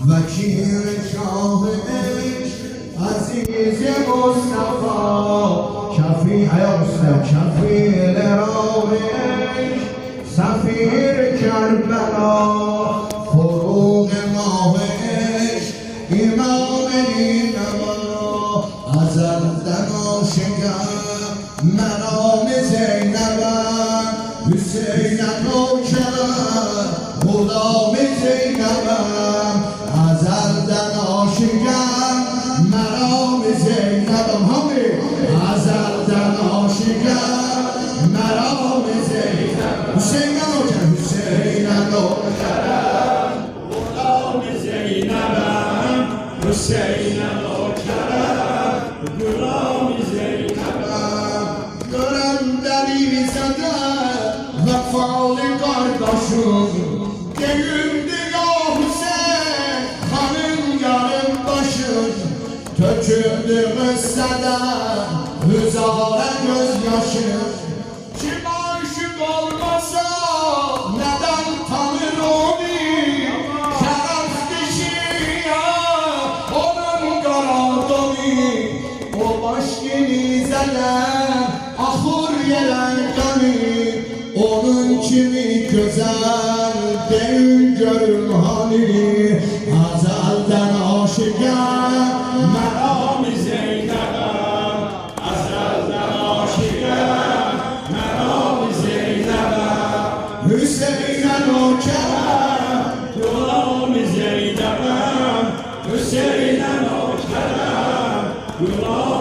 وکیل شاه عشق عزیز مصطفی شفیع شفیع راه عشق سفیر کربلا فروغ ماه عشق امام دینما ازل ناشکم منام زینبم حسین نوکرم غلام زینبم ازل ناشکم منام زینبم همه ازل ناشکم منام زینبم حسین نوکرم حسین نوکرم غلام زینبم حسین نوکرم غلام زینبم دارم دلیل زدن وفال kardeşim Değildi ya Hüseyin Hanım yarım başım Töküldü müsteden Hüzara gözyaşım Kim aşık olmasa Neden tanır onu Şeref kişiye Onun karadını O başkini zelen Ahur yelen kanı onun kimi güzel değil görüm hani Azelden aşıkım meram-ı Zeynep'em Azelden aşıkım meram-ı Zeynep'em Hüseyin'e nökerem Gulam-ı Zeynep'em Hüseyin'e nökerem Gulam